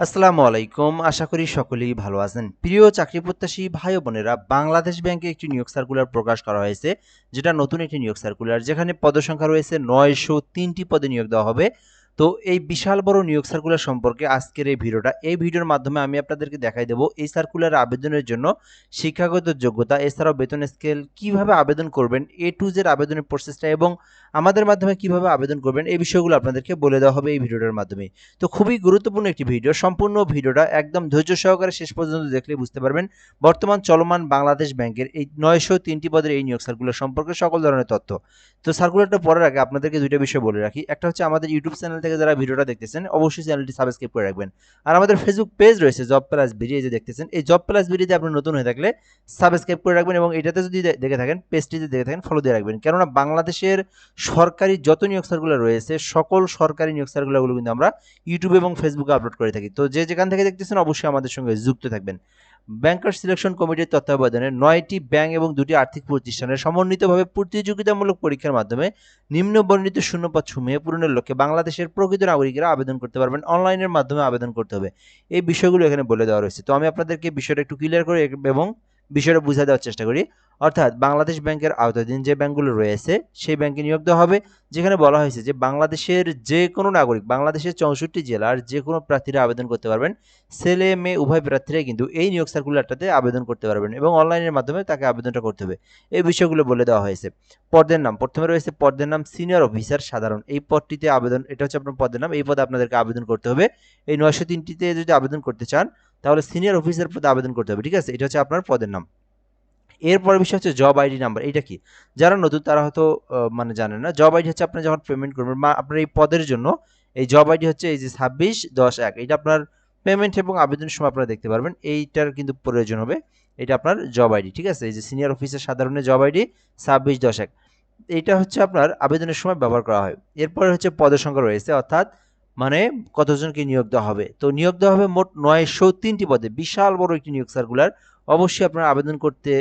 আসসালামু আলাইকুম। আশা করি সকলেই ভালো আছেন। প্রিয় চাকরি প্রত্যাশী ভাই ও বোনেরা, বাংলাদেশ ব্যাংকে একটি নিয়োগ সার্কুলার প্রকাশ করা হয়েছে, যেটা নতুন একটি নিয়োগ সার্কুলার, যেখানে পদসংখ্যা রয়েছে ৯০৩টি পদে নিয়োগ দেওয়া হবে। তো এই বিশাল বড় নিয়োগ সার্কুলার সম্পর্কে আজকের এই ভিডিওটা, এই ভিডিওর মাধ্যমে আমি আপনাদেরকে দেখাই দেবো এই সার্কুলার আবেদনের জন্য শিক্ষাগত যোগ্যতা, এছাড়াও বেতন স্কেল, কিভাবে আবেদন করবেন, এ টু জেড আবেদনের প্রসেসটা এবং আমাদের মাধ্যমে কিভাবে আবেদন করবেন, এই বিষয়গুলো আপনাদেরকে বলে দেওয়া হবে এই ভিডিওটার মাধ্যমে। তো খুবই গুরুত্বপূর্ণ একটি ভিডিও। সম্পূর্ণ ভিডিওটা একদম ধৈর্য সহকারে শেষ পর্যন্ত দেখলে বুঝতে পারবেন বর্তমান চলমান বাংলাদেশ ব্যাংকের এই ৯০৩টি পদের এই নিয়োগ সার্কুলার সম্পর্কে সকল ধরনের তথ্য। তো সার্কুলারটা পড়ার আগে আপনাদেরকে দুইটা বিষয় বলে রাখি। একটা হচ্ছে, আমাদের ইউটিউব চ্যানেল থেকে যারা ভিডিওটা দেখতেছেন অবশ্যই চ্যানেলটি সাবস্ক্রাইব করে রাখবেন। আর আমাদের ফেসবুক পেজ রয়েছে জব প্লাস বিডি, এই যে দেখতেছেন, এই জব প্লাস বিডিতে আপনি নতুন হয়ে থাকলে সাবস্ক্রাইব করে রাখবেন এবং এটাতে যদি দেখে থাকেন, পেজটিতে দেখে থাকেন, ফলো দিয়ে রাখবেন। কেননা বাংলাদেশের সরকারি যত নিয়োগ সার্কুলার রয়েছে, সকল সরকারি নিয়োগ সার্কুলারগুলো কিন্তু আমরা ইউটিউব এবং ফেসবুকে আপলোড করে থাকি। তো যে যেখান থেকে দেখতেছেন অবশ্যই আমাদের সঙ্গে যুক্ত থাকবেন। ব্যাংকার সিলেকশন কমিটির তত্ত্বাবধানে ৯টি ব্যাংক এবং ২টি আর্থিক প্রতিষ্ঠানের সমন্বিতভাবে প্রতিযোগিতামূলক পরীক্ষার মাধ্যমে নিম্ন বর্ণিত শূন্যপদ সমূহে পূরণের লক্ষ্যে বাংলাদেশের প্রকৃত নাগরিকেরা আবেদন করতে পারবেন। অনলাইনের মাধ্যমে আবেদন করতে হবে। এই বিষয়গুলো এখানে বলে দেওয়া রয়েছে। তো আমি আপনাদেরকে বিষয়টা একটু ক্লিয়ার করে এবং বিষয়টা বুঝিয়ে দেওয়ার চেষ্টা করি। অর্থাৎ বাংলাদেশ ব্যাংকের আওতাধীন যে ব্যাংকগুলো রয়েছে সেই ব্যাংকে নিয়োগ দেওয়া হবে, যেখানে বলা হয়েছে যে বাংলাদেশের যে কোনো নাগরিক, বাংলাদেশের ৬৪ জেলার যে কোনো প্রার্থীরা আবেদন করতে পারবেন। ছেলে মেয়ে উভয় প্রার্থীরাই কিন্তু এই নিয়োগ সার্কুলারটাতে আবেদন করতে পারবেন এবং অনলাইনের মাধ্যমে তাকে আবেদনটা করতে হবে। এই বিষয়গুলো বলে দেওয়া হয়েছে। পদের নাম, প্রথমে রয়েছে পদের নাম সিনিয়র অফিসার সাধারণ। এই পদটিতে আবেদন, এটা হচ্ছে আপনার পদের নাম, এই পদে আপনাদেরকে আবেদন করতে হবে। এই ৯০৩টিতে যদি আবেদন করতে চান তাহলে সিনিয়র অফিসার পদে আবেদন করতে হবে, ঠিক আছে? এটা হচ্ছে আপনার পদের নাম। এরপর বিষয় হচ্ছে জব আইডি নাম্বার। এটা কি? যারা নতুন তারা হয়তো মানে জানেন না। জব আইডি হচ্ছে আপনি যখন পেমেন্ট করবেন বা আপনার এই পদের জন্য এই জব আইডি হচ্ছে এই যে ২৬/১০/১। এটা আপনার পেমেন্ট এবং আবেদনের সময় আপনারা দেখতে পারবেন। এইটার কিন্তু প্রয়োজন হবে। এটা আপনার জব আইডি, ঠিক আছে? এই যে সিনিয়র অফিসার সাধারণের জব আইডি ২৬/১০/১। এইটা হচ্ছে আপনার আবেদনের সময় ব্যবহার করা হয়। এরপরে হচ্ছে পদের সংখ্যা রয়েছে, অর্থাৎ মানে কতজনকে নিয়োগ দেওয়া হবে। তো নিয়োগ দেওয়া হবে মোট ৯০৩টি পদে। বিশাল বড় একটি নিয়োগ সার্কুলার। অবশ্যই আপনারা আবেদন করতে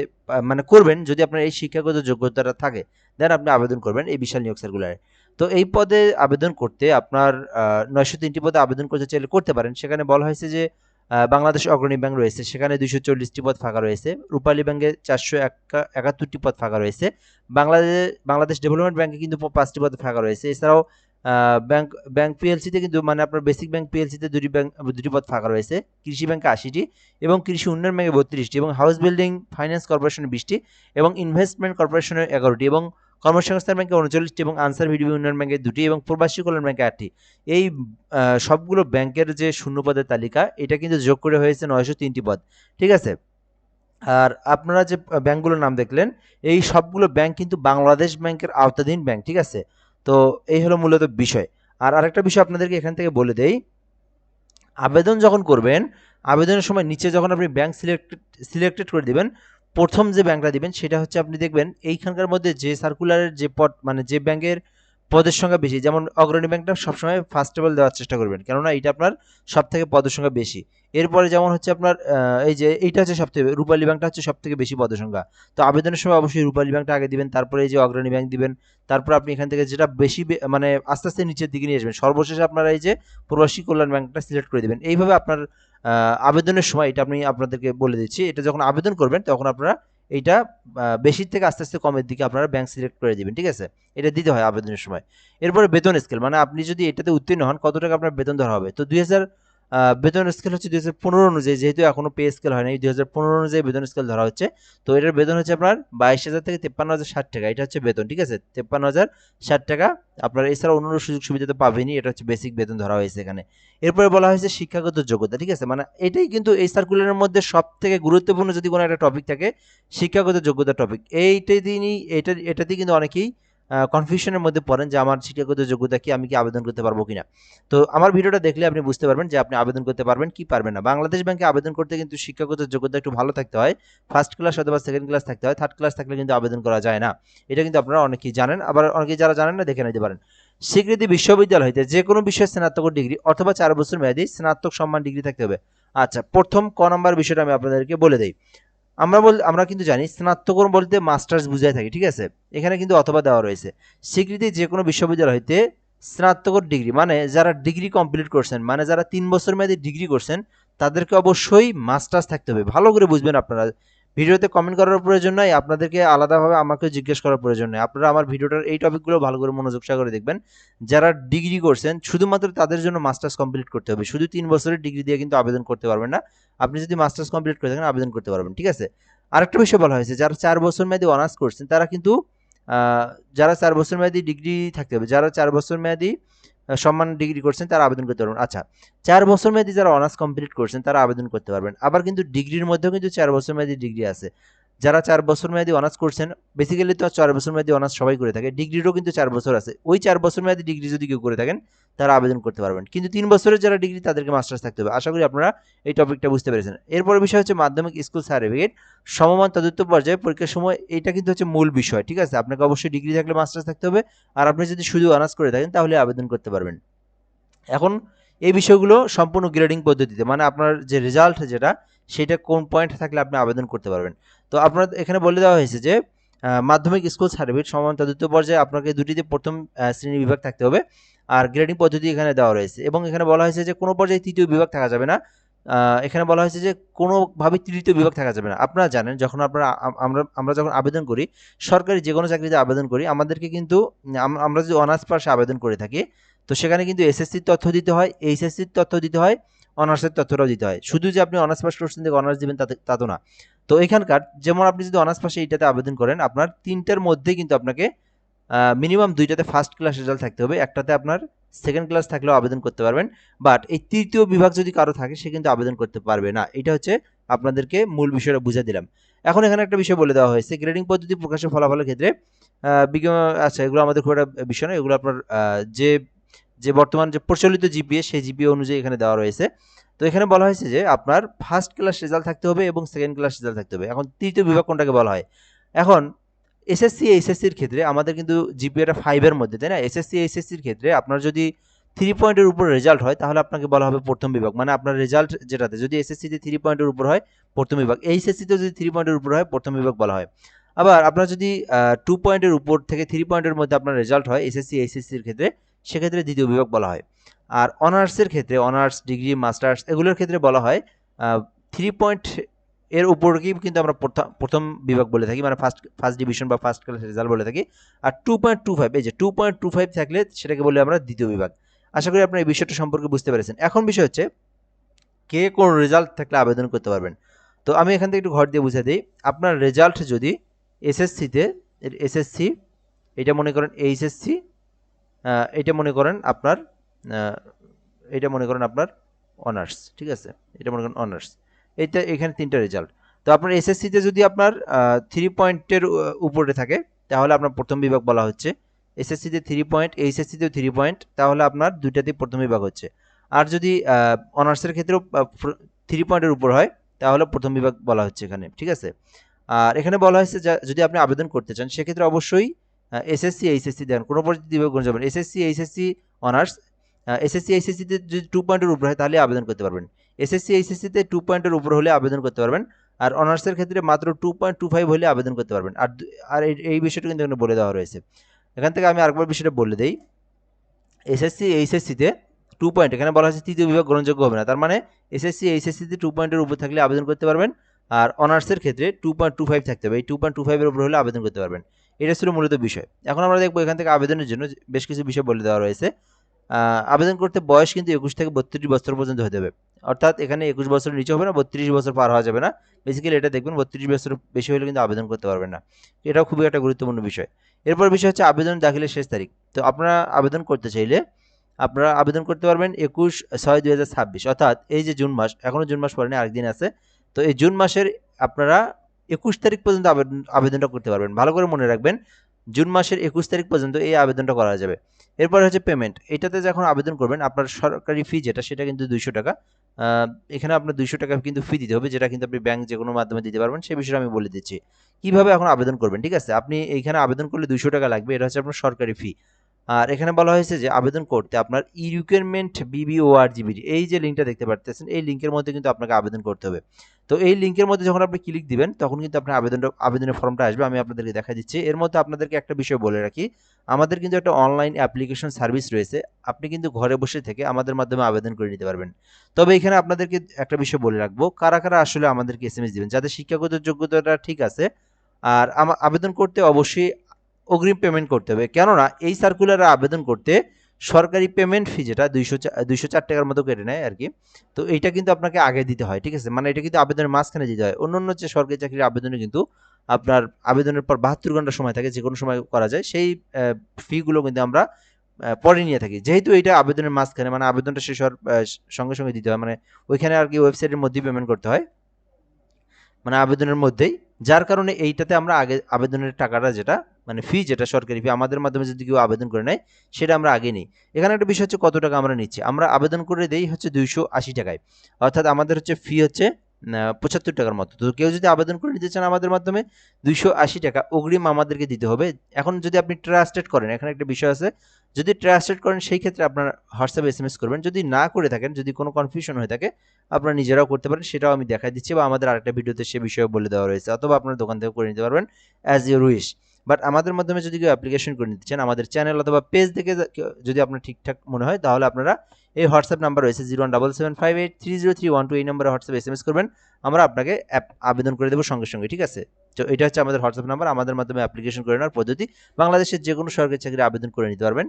মানে করবেন যদি আপনার এই শিক্ষাগত যোগ্যতাটা থাকে, দেন আপনি আবেদন করবেন এই বিশাল নিয়োগ সার্কুলারে। তো এই পদে আবেদন করতে আপনার ৯০৩টি পদে আবেদন করতে চাইলে করতে পারেন। সেখানে বলা হয়েছে যে বাংলাদেশ অগ্রণী ব্যাংক রয়েছে, সেখানে ২৪০টি পদ ফাঁকা রয়েছে। রূপালী ব্যাংকে ৪৭১টি পদ ফাঁকা রয়েছে। বাংলাদেশ ডেভেলপমেন্ট ব্যাংকে কিন্তু ৫টি পদ ফাঁকা রয়েছে। এছাড়াও ব্যাংক ব্যাংক পিএলসিতে কিন্তু মানে আপনার বেসিক ব্যাংক পিএলসিতে ২টি পদ ফাঁকা রয়েছে। কৃষি ব্যাংকে ৮০টি এবং কৃষি উন্নয়ন ব্যাংকে ৩২টি এবং হাউস বিল্ডিং ফাইন্যান্স কর্পোরেশনে ২০টি এবং ইনভেস্টমেন্ট কর্পোরেশনে ১১টি এবং কর্মসংস্থান ব্যাংকে ৩৯টি এবং আনসার ভিডিপি উন্নয়ন ব্যাংকে ২টি এবং প্রবাসী কল্যাণ ব্যাংকে ৮টি। এই সবগুলো ব্যাংকের যে শূন্য পদের তালিকা, এটা কিন্তু যোগ করে হয়েছে ৯০৩টি পদ, ঠিক আছে? আর আপনারা যে ব্যাংকগুলোর নাম দেখলেন, এই সবগুলো ব্যাংক কিন্তু বাংলাদেশ ব্যাংকের আওতাধীন ব্যাংক, ঠিক আছে? তো এই হলো মূলত বিষয়। আর আরেকটা বিষয় আপনাদেরকে এখান থেকে বলে দেই, আবেদন যখন করবেন, আবেদনের সময় নিচে যখন আপনি ব্যাংক সিলেক্টেড করে দিবেন, প্রথম যে ব্যাংকটা দিবেন সেটা হচ্ছে, আপনি দেখবেন এইখানকার মধ্যে যে সার্কুলারের যে পদ, মানে যে ব্যাংকের পদের সংখ্যা বেশি, যেমন অগ্রণী ব্যাংকটা সবসময় ফার্স্ট টেবল দেওয়ার চেষ্টা করবেন, কেননা এইটা আপনার সব থেকে পদের সংখ্যা বেশি। এরপরে যেমন হচ্ছে আপনার এই যে এইটা হচ্ছে সব থেকে, রূপালী ব্যাংকটা হচ্ছে সব থেকে বেশি পদের সংখ্যা। তো আবেদনের সময় অবশ্যই রূপালী ব্যাংকটা আগে দিবেন, তারপরে এই যে অগ্রণী ব্যাংক দিবেন, তারপর আপনি এখান থেকে যেটা বেশি মানে আস্তে আস্তে নিচের দিকে নিয়ে আসবেন, সর্বশেষে আপনারা এই যে প্রবাসী কল্যাণ ব্যাংকটা সিলেক্ট করে দিবেন। এইভাবে আপনার আবেদনের সময়, এটা আমি আপনাদেরকে বলে দিচ্ছি, এটা যখন আবেদন করবেন তখন আপনারা এইটা বেশির থেকে আস্তে আস্তে কমের দিকে আপনারা ব্যাংক সিলেক্ট করে দিবেন, ঠিক আছে? এটা দিতে হয় আবেদনের সময়। এরপরে বেতন স্কেল, মানে আপনি যদি এটাতে উত্তীর্ণ হন কত টাকা আপনার বেতন ধরা হবে। তো ২০০০ বেতন স্কেল হচ্ছে ২০১৫ অনুযায়ী, যেহেতু এখনো পে স্কেল হয় নাই, ২০১৫ অনুযায়ী বেতন স্কেল ধরা হচ্ছে। তো এটার বেতন হচ্ছে আপনার ২২,০০০ থেকে ৫৩,০৬০ টাকা। এটা হচ্ছে বেতন, ঠিক আছে? ৫৩,০৬০ টাকা। আপনার এছাড়া অন্যান্য সুযোগ সুবিধা তো পাবেনই, এটা হচ্ছে বেসিক বেতন ধরা হয়েছে এখানে। এরপরে বলা হয়েছে শিক্ষাগত যোগ্যতা, ঠিক আছে? মানে এটাই কিন্তু এই সার্কুলারের মধ্যে সব থেকে গুরুত্বপূর্ণ যদি কোনো একটা টপিক থাকে, শিক্ষাগত যোগ্যতা টপিক। এইটাই তিনি এটাতেই কিন্তু অনেকেই কনফিউশনের মধ্যে পড়েন যে আমার শিক্ষাগত যোগ্যতা কি, আমি কি আবেদন করতে পারবো কিনা। তো আমার ভিডিওটা দেখলে আপনি বুঝতে পারবেন যে আপনি আবেদন করতে পারবেন কি পারবেন না। বাংলাদেশ ব্যাংকে আবেদন করতে কিন্তু শিক্ষাগত যোগ্যতা একটু ভালো থাকতে হয়। ফার্স্ট ক্লাস অথবা সেকেন্ড ক্লাস থাকতে হয়। থার্ড ক্লাস থাকলে কিন্তু আবেদন করা যায় না। এটা কিন্তু আপনারা অনেকেই জানেন, আবার অনেকেই যারা জানেন না দেখে নিতে পারেন। স্বীকৃতি বিশ্ববিদ্যালয় হইতে যে কোনো বিষয়ে স্নাতক ডিগ্রি অথবা ৪ বছর মেয়াদী স্নাতক সম্মান ডিগ্রি থাকতে হবে। আচ্ছা, প্রথম ক নাম্বার বিষয়টা আমি আপনাদেরকে বলে দেই। আমরা কিন্তু জানি স্নাতকোত্তর বলতে মাস্টার্স বুঝাই থাকি, ঠিক আছে? এখানে কিন্তু অথবা দেওয়া রয়েছে। স্বীকৃতি যে কোনো বিশ্ববিদ্যালয় হইতে স্নাতকোত্তর ডিগ্রি মানে যারা ডিগ্রি কমপ্লিট করছেন, মানে যারা 3 বছর মেয়াদী ডিগ্রি করছেন, তাদেরকে অবশ্যই মাস্টার্স থাকতে হবে। ভালো করে বুঝবেন আপনারা। ভিডিওতে কমেন্ট করার প্রয়োজন নাই, আপনাদেরকে আলাদাভাবে আমাকে জিজ্ঞেস করার প্রয়োজন নেই। আপনারা আমার ভিডিওটার এই টপিকগুলো ভালো করে মনোযোগ সহকারে দেখবেন। যারা ডিগ্রি করছেন শুধুমাত্র তাদের জন্য মাস্টার্স কমপ্লিট করতে হবে। শুধু 3 বছরের ডিগ্রি দিয়ে কিন্তু আবেদন করতে পারবেন না। আপনি যদি মাস্টার্স কমপ্লিট করে থাকেন আবেদন করতে পারবেন, ঠিক আছে? আরেকটা বিষয় বলা হয়েছে, যারা 4 বছর মেয়াদী অনার্স করছেন তারা কিন্তু যারা 4 বছর মেয়াদী ডিগ্রি থাকতে হবে, যারা 4 বছর মেয়াদী সম্মান ডিগ্রি করছেন তারা আবেদন করতে পারবেন। আচ্ছা, 4 বছর মেয়াদী যারা অনার্স কমপ্লিট করছেন তারা আবেদন করতে পারবেন। আবার কিন্তু ডিগ্রির মধ্যেও কিন্তু 4 বছর মেয়াদী ডিগ্রি আছে। যারা 4 বছর মেয়াদী অনার্স করছেন, বেসিক্যালি তো 4 বছর মেয়াদী অনার্স সবাই করে থাকে। ডিগ্রিরও কিন্তু 4 বছর আছে। ওই 4 বছর মেয়াদী ডিগ্রি যদি কেউ করে থাকেন তারা আবেদন করতে পারবেন। কিন্তু 3 বছরের যারা ডিগ্রি তাদেরকে মাস্টার্স থাকতে হবে। আশা করি আপনারা এই টপিকটা বুঝতে পেরেছেন। এরপরের বিষয় হচ্ছে মাধ্যমিক স্কুল সার্টিফিকেট সমমান তদুত্তর পর্যায়ে পরীক্ষার সময়, এটা কিন্তু হচ্ছে মূল বিষয়, ঠিক আছে? আপনাকে অবশ্যই ডিগ্রি থাকলে মাস্টার্স থাকতে হবে। আর আপনি যদি শুধু অনার্স করে থাকেন তাহলে আবেদন করতে পারবেন। এখন এই বিষয়গুলো সম্পূর্ণ গ্রেডিং পদ্ধতিতে, মানে আপনার যে রেজাল্ট যেটা সেটা কোন পয়েন্ট থাকলে আপনি আবেদন করতে পারবেন। তো আপনার এখানে বলে দেওয়া হয়েছে যে মাধ্যমিক স্কুল সার্টিফিকেট সমান দ্বিতীয় পর্যায়ে আপনাকে দুটিতে প্রথম শ্রেণী বিভাগ থাকতে হবে। আর গ্রেডিং পদ্ধতি এখানে দেওয়া রয়েছে এবং এখানে বলা হয়েছে যে কোনো পর্যায়ে তৃতীয় বিভাগ থাকা যাবে না। এখানে বলা হয়েছে যে কোনোভাবে তৃতীয় বিভাগ থাকা যাবে না। আপনারা জানেন যখন আপনারা আমরা যখন আবেদন করি, সরকারি যে কোনো চাকরিতে আবেদন করি, আমাদেরকে কিন্তু আমরা যদি অনার্স পাশে আবেদন করে থাকি, তো সেখানে কিন্তু এসএসসির তথ্য দিতে হয়, এইচএসসির তথ্য দিতে হয়, অনার্সের তথ্যটাও দিতে হয়। শুধু যে আপনি অনার্স পাস করছেন থেকে অনার্স দিবেন তা তো না। তো এখানকার যেমন আপনি যদি অনার্স পাশে এইটাতে আবেদন করেন, আপনার 3টার মধ্যে কিন্তু আপনাকে মিনিমাম 2টাতে ফার্স্ট ক্লাস রেজাল্ট থাকতে হবে, একটাতে আপনার সেকেন্ড ক্লাস থাকলেও আবেদন করতে পারবেন। বাট এই তৃতীয় বিভাগ যদি কারো থাকে সে কিন্তু আবেদন করতে পারবে না। এটা হচ্ছে আপনাদেরকে মূল বিষয়টা বুঝিয়ে দিলাম। এখন এখানে একটা বিষয় বলে দেওয়া হয়েছে, গ্রেডিং পদ্ধতি প্রকাশের ফলাফলের ক্ষেত্রে আচ্ছা এগুলো আমাদের খুব একটা বিষয় নয়, এগুলো আপনার যে যে বর্তমান যে প্রচলিত জিপিএ সেই জিপিএ অনুযায়ী এখানে দেওয়া রয়েছে। তো এখানে বলা হয়েছে যে আপনার ফার্স্ট ক্লাস রেজাল্ট থাকতে হবে এবং সেকেন্ড ক্লাস রেজাল্ট থাকতে হবে। এখন তৃতীয় বিভাগ কোনটাকে বলা হয়? এখন এসএসসি এইচএসসির ক্ষেত্রে আমাদের কিন্তু জিপিএটা 5 এর মধ্যে, তাই না? এসএসসি এইচএসসির ক্ষেত্রে আপনার যদি 3 পয়েন্টের উপর রেজাল্ট হয় তাহলে আপনাকে বলা হবে প্রথম বিভাগ, মানে আপনার রেজাল্ট যেটাতে যদি এসএসসিতে 3 পয়েন্টের উপর হয় প্রথম বিভাগ, এইচএসসিতে যদি 3 পয়েন্টের উপর হয় প্রথম বিভাগ বলা হয়। আবার আপনার যদি 2 পয়েন্টের উপর থেকে 3 পয়েন্টের মধ্যে আপনার রেজাল্ট হয় এসএসসি এইচএসসির ক্ষেত্রে, সেক্ষেত্রে দ্বিতীয় বিভাগ বলা হয়। আর অনার্সের ক্ষেত্রে অনার্স ডিগ্রি মাস্টার্স এগুলোর ক্ষেত্রে বলা হয় 3 পয়েন্ট এর উপরকেই কিন্তু আমরা প্রথম বিভাগ বলে থাকি, মানে ফার্স্ট ডিভিশন বা ফার্স্ট ক্লাস রেজাল্ট বলে থাকি। আর 2.25, এই যে 2.25 থাকলে সেটাকে বলি আমরা দ্বিতীয় বিভাগ। আশা করি আপনারা এই বিষয়টা সম্পর্কে বুঝতে পেরেছেন। এখন বিষয় হচ্ছে কে কোন রেজাল্ট থাকলে আবেদন করতে পারবেন। তো আমি এখান থেকে একটু ঘর দিয়ে বুঝিয়ে দিই। আপনার রেজাল্ট যদি এসএসসিতে, এসএসসি, এটা মনে করেন এইচএসসি, এটা মনে করেন আপনার এটা মনে করেন আপনার অনার্স, ঠিক আছে? এটা মনে করেন অনার্স। এইটা এখানে 3টা রেজাল্ট। তো আপনার এসএসসিতে যদি আপনার 3 পয়েন্টের উপরে থাকে তাহলে আপনার প্রথম বিভাগ বলা হচ্ছে। এসএসসিতে 3 পয়েন্ট, এইচএসসিতেও 3 পয়েন্ট, তাহলে আপনার দুইটাতেই প্রথম বিভাগ হচ্ছে। আর যদি অনার্সের ক্ষেত্রেও 3 পয়েন্টের উপর হয় তাহলে প্রথম বিভাগ বলা হচ্ছে এখানে, ঠিক আছে? আর এখানে বলা হয়েছে যদি আপনি আবেদন করতে চান সেক্ষেত্রে অবশ্যই এসএসসি এইচএসসি দেন, কোনো পরিস্থিতি বিভাগ যাবেন। এসএসসি এইচএসসি অনার্স, এসএসসি এইচএসসিতে যদি 2 পয়েন্টের উপর হয় তাহলে আবেদন করতে পারবেন। এসএসসি এইচএসসিতে 2 পয়েন্টের উপর হলে আবেদন করতে পারবেন। আর অনার্সের ক্ষেত্রে মাত্র 2.25 হলে আবেদন করতে পারবেন। আর এই বিষয়টা কিন্তু এখানে বলে দেওয়া রয়েছে। এখান থেকে আমি আরেকবার বিষয়টা বলে দেই। এসএসসি এইচএসসিতে 2 পয়েন্ট, এখানে বলা হয়েছে তৃতীয় বিভাগ গ্রহণযোগ্য হবে না। তার মানে এসএসসি এইচএসসিতে 2 পয়েন্টের উপর থাকলে আবেদন করতে পারবেন। আর অনার্সের ক্ষেত্রে 2.25 থাকতে হবে। এই 2.25 এর উপর হলে আবেদন করতে পারবেন। এটা ছিল মূলত বিষয়। এখন আমরা দেখব এখান থেকে আবেদনের জন্য বেশ কিছু বিষয় বলে দেওয়া রয়েছে। আবেদন করতে বয়স কিন্তু 21 থেকে 32 বছর পর্যন্ত হতে হবে। অর্থাৎ এখানে 21 বছরের নিচে হবে না, 32 বছর পার হওয়া যাবে না। বেসিক্যালি এটা দেখবেন 32 বছর বেশি হলে কিন্তু আবেদন করতে পারবেন না। এটাও খুবই একটা গুরুত্বপূর্ণ বিষয়। এরপর বিষয় হচ্ছে আবেদন দাখিলের শেষ তারিখ। তো আপনারা আবেদন করতে চাইলে আপনারা আবেদন করতে পারবেন 21/6/2026, অর্থাৎ এই যে জুন মাস, এখনো জুন মাস পড়েনি, আরেকদিন আছে। তো এই জুন মাসের আপনারা 21 তারিখ পর্যন্ত আবেদনটা করতে পারবেন। ভালো করে মনে রাখবেন, জুন মাসের 21 তারিখ পর্যন্ত এই আবেদনটা করা যাবে। এরপর হচ্ছে পেমেন্ট। এটাতে যখন আবেদন করবেন আপনার সরকারি ফি যেটা সেটা কিন্তু 200 টাকা। এখানে আপনার 200 টাকা কিন্তু ফি দিতে হবে, যেটা কিন্তু আপনি ব্যাংক যে কোনো মাধ্যমে দিতে পারবেন। সেই বিষয়টা আমি বলে দিচ্ছি কিভাবে এখন আবেদন করবেন, ঠিক আছে? আপনি এইখানে আবেদন করলে 200 টাকা লাগবে, এটা হচ্ছে আপনার সরকারি ফি। আর এখানে বলা হয়েছে যে আবেদন করতে আপনার রিকোয়ারমেন্ট BBORGBD এই যে লিঙ্কটা দেখতে পাচ্ছেন, এই লিঙ্কের মধ্যে কিন্তু আপনাকে আবেদন করতে হবে। তো এই লিঙ্কের মধ্যে যখন আপনি ক্লিক দিবেন তখন কিন্তু আপনার আবেদনের ফর্মটা আসবে। আমি আপনাদেরকে দেখা দিচ্ছি। এর মধ্যে আপনাদেরকে একটা বিষয় বলে রাখি, আমাদের কিন্তু একটা অনলাইন অ্যাপ্লিকেশন সার্ভিস রয়েছে। আপনি কিন্তু ঘরে বসে থেকে আমাদের মাধ্যমে আবেদন করে নিতে পারবেন। তবে এখানে আপনাদেরকে একটা বিষয় বলে রাখবো, কারা আসলে আমাদেরকে এসএমএস দিবেন, যাদের শিক্ষাগত যোগ্যতাটা ঠিক আছে। আর আবেদন করতে অবশ্যই অগ্রিম পেমেন্ট করতে হবে, কেননা এই সার্কুলারে আবেদন করতে সরকারি পেমেন্ট ফি যেটা 204 টাকার মতো কেটে নেয় আর কি। তো এইটা কিন্তু আপনাকে আগে দিতে হয়, ঠিক আছে, মানে এটা কিন্তু আবেদনের মাঝখানে দিতে হয়। অন্য যে সরকারি চাকরির আবেদনে কিন্তু আপনার আবেদনের পর 72 ঘন্টা সময় থাকে, যে কোনো সময় করা যায়। সেই ফিগুলো কিন্তু আমরা পরে নিয়ে থাকি, যেহেতু এইটা আবেদনের মাঝখানে, মানে আবেদনটা শেষ হওয়ার সঙ্গে সঙ্গে দিতে হয়, মানে ওইখানে আর কি ওয়েবসাইটের মধ্যেই পেমেন্ট করতে হয়, মানে আবেদনের মধ্যেই। যার কারণে এইটাতে আমরা আগে আবেদনের টাকাটা যেটা, মানে ফি যেটা সরকারি ফি, আমাদের মাধ্যমে যদি কেউ আবেদন করে নেয় সেটা আমরা আগে নিই। এখানে একটা বিষয় হচ্ছে কত টাকা আমরা নিচ্ছি, আমরা আবেদন করে দেই হচ্ছে 280 টাকায়, অর্থাৎ আমাদের হচ্ছে ফি হচ্ছে 75 টাকার মতো। তো কেউ যদি আবেদন করে নিতে চান আমাদের মাধ্যমে, 280 টাকা অগ্রিম আমাদেরকে দিতে হবে। এখন যদি আপনি ট্রাস্টেড করেন, এখানে একটা বিষয় আছে, যদি ট্রাস্টেড করেন সেই ক্ষেত্রে আপনার হোয়াটসঅ্যাপে এসএমএস করবেন। যদি না করে থাকেন, যদি কোনো কনফিউশন হয়ে থাকে, আপনারা নিজেরাও করতে পারেন, সেটাও আমি দেখাই দিচ্ছি, বা আমাদের আরেকটা ভিডিওতে সে বিষয়ে বলে দেওয়া রয়েছে, অথবা আপনার দোকান থেকে করে নিতে পারবেন অ্যাজ ইউর উইশ। বাট আমাদের মাধ্যমে যদি কেউ অ্যাপ্লিকেশন করে নিতে চান, আমাদের চ্যানেল অথবা পেজ থেকে যদি আপনার ঠিকঠাক মনে হয়, তাহলে আপনারা এই হোয়াটসঅ্যাপ নাম্বার রয়েছে 01775830312, এই নম্বরে হোয়াটসঅ্যাপ এসএমএস করবেন, আমরা আপনাকে আবেদন করে দেবো সঙ্গে সঙ্গে, ঠিক আছে। তো এটা হচ্ছে আমাদের হোয়াটসঅ্যাপ নাম্বার, আমাদের মাধ্যমে অ্যাপ্লিকেশন করে নেওয়ার পদ্ধতি। বাংলাদেশের যে কোনো সরকারি চাকরি আবেদন করে নিতে পারবেন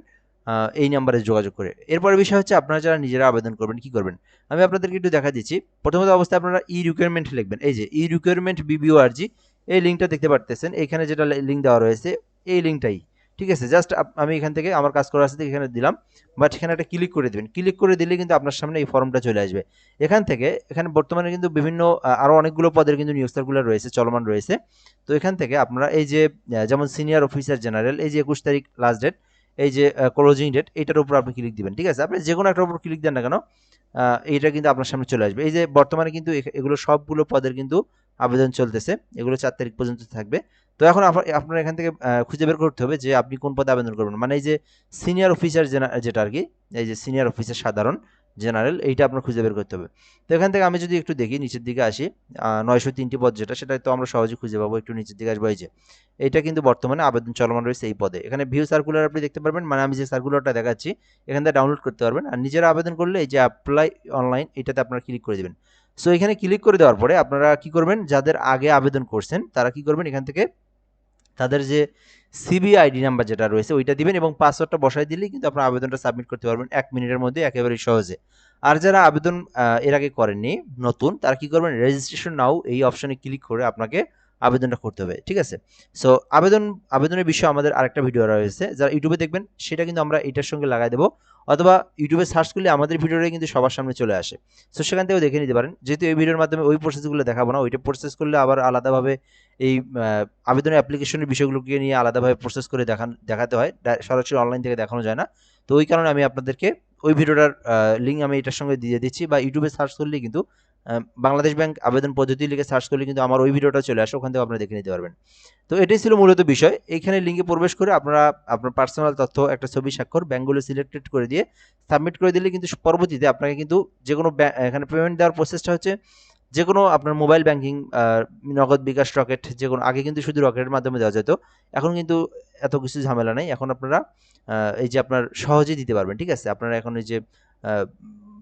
এই নাম্বারে যোগাযোগ করে। এরপরে বিষয় হচ্ছে আপনারা যারা নিজেরা আবেদন করবেন কি করবেন, আমি আপনাদেরকে একটু দেখা দিচ্ছি। প্রথমত অবস্থায় আপনারা রিকোয়ারমেন্ট লিখবেন, এই যে রিকোয়ারমেন্ট BBORG, এই লিঙ্কটা দেখতে পারতেছেন, এখানে যেটা লিঙ্ক দেওয়া রয়েছে এই লিঙ্কটাই, ঠিক আছে। জাস্ট আমি এখান থেকে আমার কাজ করা আছে এখানে দিলাম, বাট এখানে একটা ক্লিক করে দেবেন। ক্লিক করে দিলে কিন্তু আপনার সামনে এই ফর্মটা চলে আসবে। এখান থেকে এখানে বর্তমানে কিন্তু বিভিন্ন আরও অনেকগুলো পদের কিন্তু নিয়োগ সার্কুলার রয়েছে, চলমান রয়েছে। তো এখান থেকে আপনারা এই যে যেমন সিনিয়র অফিসার জেনারেল, এই যে 21 তারিখ লাস্ট ডেট, এই যে ক্লোজিং ডেট, এটার উপর আপনি ক্লিক দিবেন, ঠিক আছে। আপনি যে কোনো একটার উপর ক্লিক দেন না কেন, এইটা কিন্তু আপনার সামনে চলে আসবে। এই যে বর্তমানে কিন্তু এগুলো সবগুলো পদের কিন্তু আবেদন চলতেছে, এগুলো 4 তারিখ পর্যন্ত থাকবে। তো এখন আপনার এখান থেকে খুঁজে বের করতে হবে যে আপনি কোন পদে আবেদন করবেন, মানে এই যে সিনিয়র অফিসার যেটা আর কি, এই যে সিনিয়র অফিসার সাধারণ জেনারেল, এইটা আপনার খুঁজে বের করতে হবে। তো এখান থেকে আমি যদি একটু দেখি নিচের দিকে আসি, 903টি পদ যেটা, সেটা তো আমরা সহজে খুঁজে পাবো। একটু নিচের দিকে আসবো, এই যে এটা কিন্তু বর্তমানে আবেদন চলমান রয়েছে এই পদে। এখানে ভিউ সার্কুলার আপনি দেখতে পারবেন, মানে আমি যে সার্কুলারটা দেখাচ্ছি এখান থেকে ডাউনলোড করতে পারবেন। আর নিজেরা আবেদন করলে এই যে অ্যাপ্লাই অনলাইন, এটাতে আপনারা ক্লিক করে দেবেন। সো এখানে ক্লিক করে দেওয়ার পরে আপনারা কি করবেন, যাদের আগে আবেদন করছেন তারা কি করবেন, এখান থেকে তাদের যে সিবিআইডি নাম্বার যেটা রয়েছে ওইটা দিবেন, এবং পাসওয়ার্ডটা বসাই দিলেই কিন্তু আপনার আবেদনটা সাবমিট করতে পারবেন 1 মিনিটের মধ্যে, একেবারেই সহজে। আর যারা আবেদন এর আগে করেননি, নতুন, তারা কি করবেন, রেজিস্ট্রেশন নাও এই অপশনে ক্লিক করে আপনাকে আবেদনটা করতে হবে, ঠিক আছে। সো আবেদনের বিষয়ে আমাদের আরেকটা ভিডিও রয়েছে, যারা ইউটিউবে দেখবেন সেটা কিন্তু আমরা এটার সঙ্গে লাগাই দেবো, অথবা ইউটিউবে সার্চ করলে আমাদের ভিডিওটাই কিন্তু সবার সামনে চলে আসে। সো সেখান থেকেও দেখে নিতে পারেন। যেহেতু এই ভিডিওর মাধ্যমে ওই প্রসেসগুলো দেখাবো না, ওইটা প্রসেস করলে আবার আলাদাভাবে এই আবেদনের অ্যাপ্লিকেশনের বিষয়গুলোকে নিয়ে আলাদাভাবে প্রসেস করে দেখাতে হয়, সরাসরি অনলাইন থেকে দেখানো যায় না। তো ওই কারণে আমি আপনাদেরকে ওই ভিডিওটার লিঙ্ক আমি এটার সঙ্গে দিয়ে দিচ্ছি, বা ইউটিউবে সার্চ করলেই কিন্তু বাংলাদেশ ব্যাংক আবেদন পদ্ধতি লিখে সার্চ করলে কিন্তু আমার ওই ভিডিওটা চলে আসে, ওখান থেকে আপনারা দেখে নিতে পারবেন। তো এটাই ছিল মূলত বিষয়। এইখানে লিঙ্কে প্রবেশ করে আপনারা আপনার পার্সোনাল তথ্য, একটা ছবি, স্বাক্ষর, ব্যাংকগুলো সিলেক্টেড করে দিয়ে সাবমিট করে দিলে কিন্তু পরবর্তীতে আপনাকে কিন্তু যে কোনো এখানে পেমেন্ট দেওয়ার প্রসেসটা হচ্ছে যে কোনো আপনার মোবাইল ব্যাংকিং, নগদ, বিকাশ, রকেট, যে কোনো, আগে কিন্তু শুধু রকেটের মাধ্যমে দেওয়া যেত, এখন কিন্তু এত কিছু ঝামেলা নেই। এখন আপনারা এই যে আপনার সহজেই দিতে পারবেন, ঠিক আছে। আপনারা এখন এই যে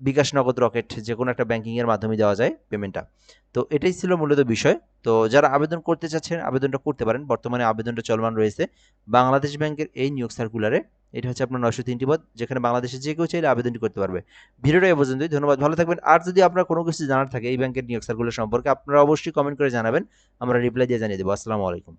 বিকাশ, নগদ, রকেট, যে কোনো একটা ব্যাংকিংয়ের মাধ্যমে দেওয়া যায় পেমেন্টটা। তো এটাই ছিল মূলত বিষয়। তো যারা আবেদন করতে চাচ্ছেন আবেদনটা করতে পারেন, বর্তমানে আবেদনটা চলমান রয়েছে বাংলাদেশ ব্যাংকের এই নিয়োগ সার্কুলারে। এটা হচ্ছে আপনার 903টি পদ, যেখানে বাংলাদেশের যে কেউ চাইলে আবেদনটি করতে পারবে। ভিডিওটা এ পর্যন্তই, ধন্যবাদ, ভালো থাকবেন। আর যদি আপনার কোনো কিছু জানার থাকে এই ব্যাংকের নিয়োগ সার্কুলার সম্পর্কে, আপনারা অবশ্যই কমেন্ট করে জানাবেন, আমরা রিপ্লাই দিয়ে জানিয়ে দেবো। আসসালামু আলাইকুম।